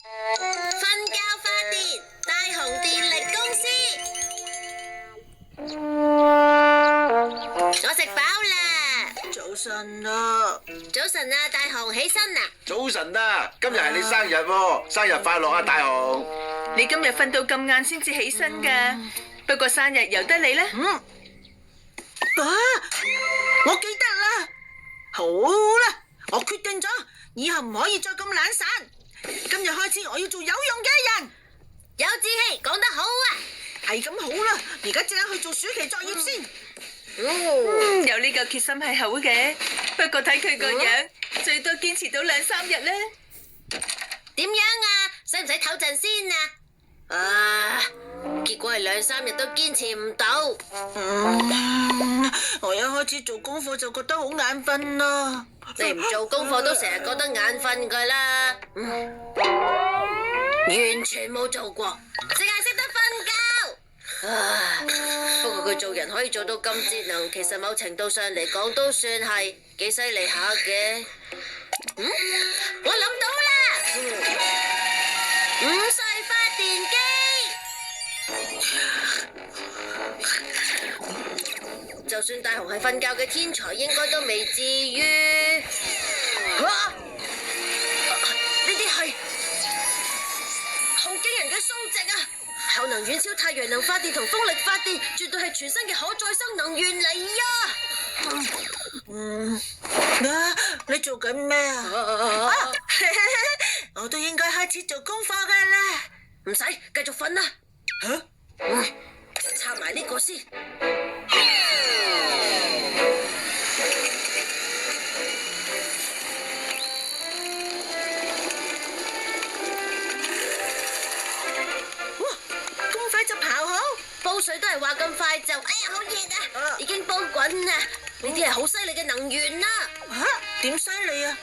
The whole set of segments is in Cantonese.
瞓覺發電，大雄電力公司。我食飽啦。早晨啊！早晨啊，大雄，起身啦！早晨啊，今日係你生日喎，生日快樂啊，大雄！你今日瞓到咁晏先至起身噶，不過生日由得你啦。我記得啦。好啦，我決定咗，以後唔可以再咁懶散。今日開始，我要做有用嘅人。有志氣，講得好啊！係咁好啦，而家即刻去做暑期作業先。有呢個決心係好嘅，不過睇佢個樣，最多堅持到2-3日啦。點樣啊？使唔使唞陣先啊？結果係2-3日都堅持唔到。我一開始做功課就覺得好眼瞓啦。你唔做功課都成日覺得眼瞓噶啦。完全冇做過，淨係識得瞓覺。不過佢做人可以做到咁節能，其實某程度上嚟講都算係幾犀利下嘅。我諗到啦！5歲發電機，就算大雄係瞓覺嘅天才，應該都未至於。呢啲係好驚人嘅數值啊！效能遠超太陽能發電同風力發電，絕對係全新嘅可再生能源嚟呀！你做緊咩啊？我都應該開始做功課噶啦。唔使，繼續瞓啦。插埋呢個先。咁快就刨好？煲水都係話咁快就，哎呀好熱啊！已經煲滾啦。呢啲係好犀利嘅能源啦。點犀利啊？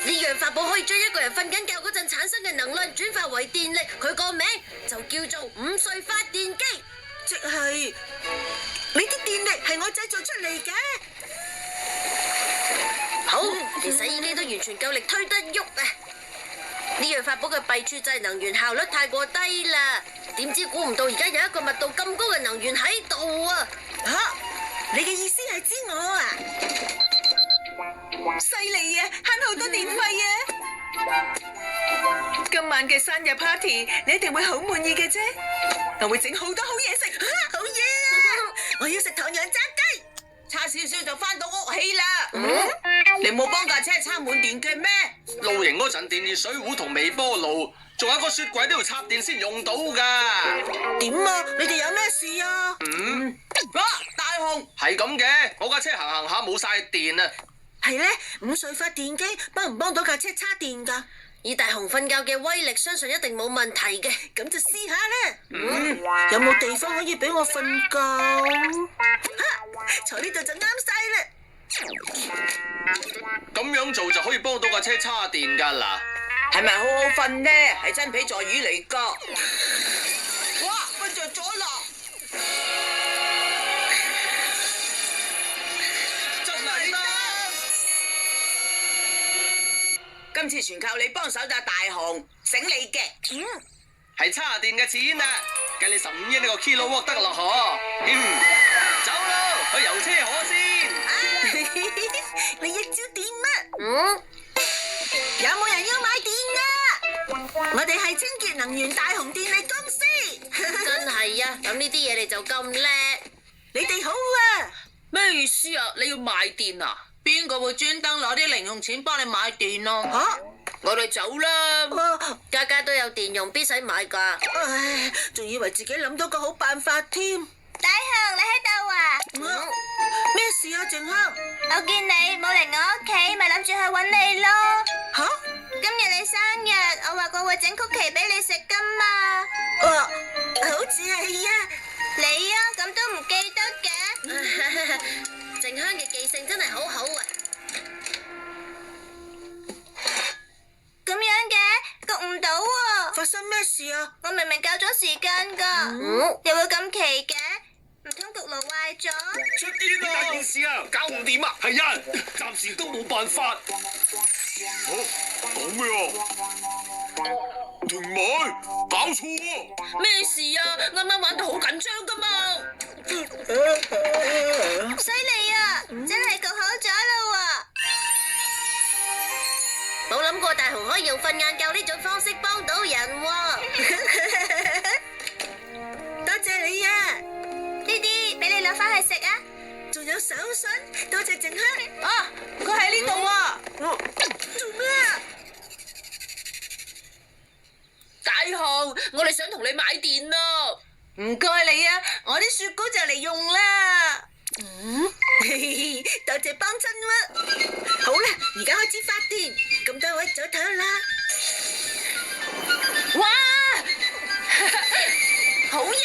呢樣法寶可以將一個人瞓緊覺嗰陣產生嘅能量轉化為電力，佢個名就叫做5歲發電機。即係你啲電力係我製造出嚟嘅。好，連洗衣機都完全夠力推得喐啊！呢樣法寶嘅弊處就係能源效率太過低啦。點知估唔到而家有一個密度咁高嘅能源喺度啊！你嘅意思係指我啊？犀利啊，慳好多電費啊！今晚嘅生日 party，你一定會好滿意嘅啫。我會整好多好嘢食。好嘢啊！我要食唐揚炸雞，差少少就翻到屋企啦。你冇幫架車插滿電嘅咩？露營嗰陣，電熱水壺同微波爐，仲有個雪櫃都要插電先用到噶。點啊？你哋有咩事啊？大雄係咁嘅，我架車行下冇晒電啊。係咧，5歲發電機幫唔幫到架車叉電噶？以大雄瞓覺嘅威力，相信一定冇問題嘅。咁就試下啦。有冇地方可以俾我瞓覺？坐呢度就啱晒啦。咁樣做就可以幫到架車叉電噶啦。係咪好好瞓呢？係真皮座椅嚟噶。哇！瞓着咗啦。今次全靠你幫手咋，大雄，醒你嘅。係叉電嘅錢啊，計你15億呢個 kilowatt 得咯嗬。走咯，去遊車河先。你一招掂乜？有冇人要買電啊？我哋係清潔能源大雄電力公司。真係啊，咁呢啲嘢你就咁叻？你哋好啊。咩意思啊？你要買電啊？邊個會專登攞啲零用錢幫你買電啊？我哋走啦！家家都有電用，必使買噶。唉，仲以為自己諗到個好辦法添。大雄，你喺度啊？咩事啊，靜香？我見你冇嚟我屋企，咪諗住去搵你咯。吓？今日你生日，我話過會整曲奇俾你食噶嘛。好似係啊。你啊，咁都唔記得嘅？靜香嘅記性真係好好啊！咁樣嘅，焗唔到喎。發生咩事啊？我明明夠咗時間噶，又會咁奇嘅？唔通焗爐壞咗？出電啊！大件事啊，搞唔掂啊！係啊，暫時都冇辦法。講咩啊？停埋，搞錯啊！咩事啊？啱啱玩到好緊張噶嘛！犀利啊！真係焗好咗啦冇諗過大雄可以用瞓晏覺呢種方式幫到人喎。多謝你啊！喎！呢啲俾你攞翻去食啊！仲有手信，多謝靜香。啊，佢喺呢度啊！做咩啊？大雄，我哋想同你買電咯。唔該你啊，我啲雪糕就嚟用啦。多謝幫襯喎。好啦，而家開始發電，咁多位早唞啦。哇！好嘢啊！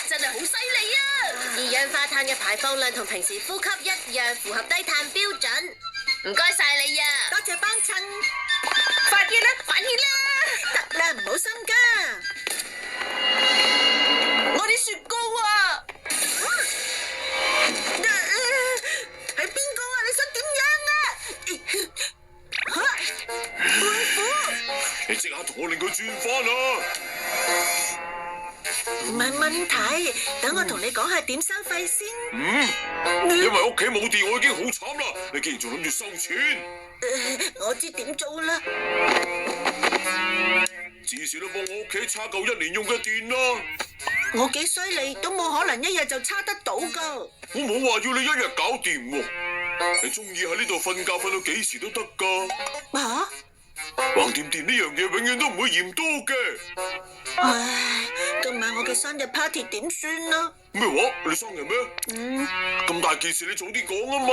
真係好犀利啊！二氧化碳嘅排放量同平時呼吸一樣，符合低碳標準。唔該晒你啊！多謝幫襯。發熱啦，發熱啦！得啦，唔好心急。我啲雪糕啊！係邊個啊？你想點樣啊？胖虎，你即刻同我令佢轉翻啊！唔係問題，等我同你講下點收費先。因為屋企冇電，我已經好慘啦。你竟然仲諗住收錢？我知點做啦。至少都幫我屋企叉夠1年用嘅電啦。我幾犀利，都冇可能一日就叉得到噶。我冇話要你一日搞掂喎。你中意喺呢度瞓覺瞓到幾時都得噶。吓？橫掂電呢樣嘢永遠都唔會嫌多嘅。唉，今晚我嘅生日 party 點算啊？咩話？你生日咩？咁大件事你早啲講啊嘛。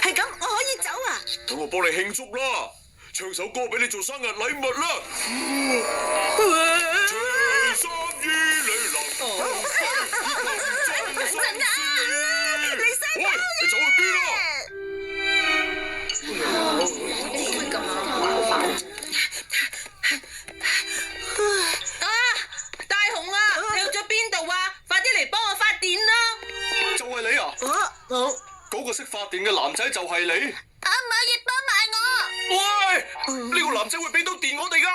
係咁，我可以走啊？等我幫你慶祝啦，唱首歌俾你做生日禮物啦。長生於你能。等陣啊！喂，你走去邊啊？啊，大雄啊，你去咗邊度啊？快啲嚟幫我發電啦！就係你啊！嗰個識發電嘅男仔就係你。阿媽亦幫埋我。喂，呢個男仔會俾到電我哋噶。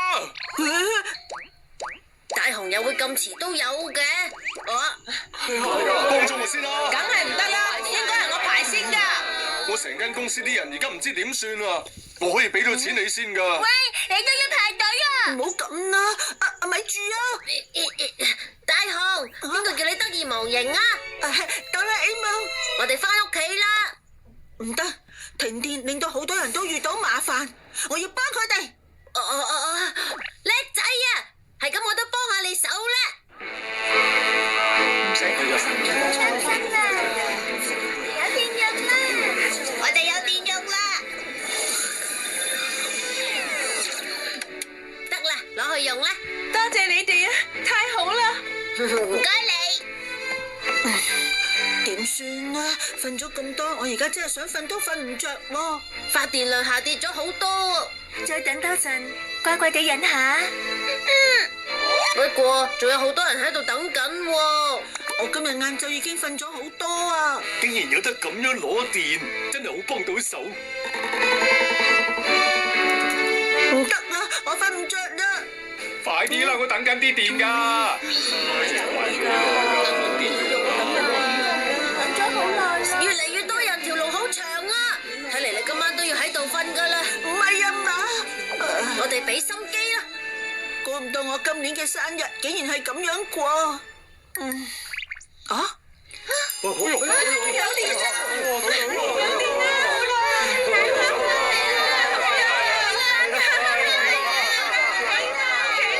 大雄又會咁遲都有嘅。幫咗我先啦。梗係唔得啦，應該係我排先噶。我成間公司啲人而家唔知點算啊！我可以俾到錢你先噶。喂，你都要排隊啊！唔好咁啦，咪住啊！大雄，邊個叫你得意忘形啊？哆啦 A 夢，我哋翻屋企啦。唔得，停電令到好多人都遇到麻煩，我要幫佢哋。叻仔啊！係咁，我都幫下你手啦。放心啦，有電用啦，我哋有電用啦。得啦，攞去用啦。多謝你哋啊，太好啦！唔該你。點算啊？瞓咗咁多，我而家真係想瞓都瞓唔着喎。發電量下跌咗好多。再等多陣，乖乖地忍下。不過仲有好多人喺度等緊喎。我今日晏晝已經瞓咗好多啊！竟然有得咁樣攞電，真係好幫到手。唔得啦，我瞓唔着啦！快啲啦，我等緊啲電㗎。等咗好耐啦。越嚟越多人，條路好長啊！睇嚟你今晚都要喺度瞓㗎啦。唔係啊嘛，我哋俾心機啦。估唔到我今年嘅生日竟然係咁樣過。好用，有電啦！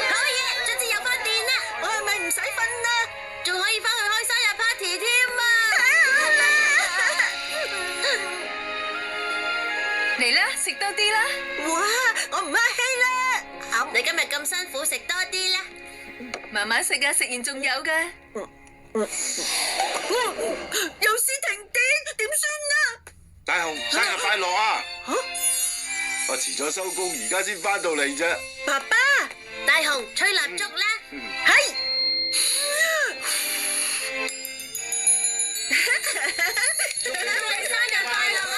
好嘢，卒之有翻電啦！我係咪唔使瞓啦？仲可以翻去開生日 party 添啊！嚟啦，食多啲啦！哇！我唔客氣啦。你今日咁辛苦，食多啲啦。慢慢食啊，食完仲有噶。有時停電，點算啊？大雄，生日快樂啊！我遲咗收工，而家先翻到嚟啫。爸爸，大雄，吹蠟燭啦！係。祝你生日快樂啊！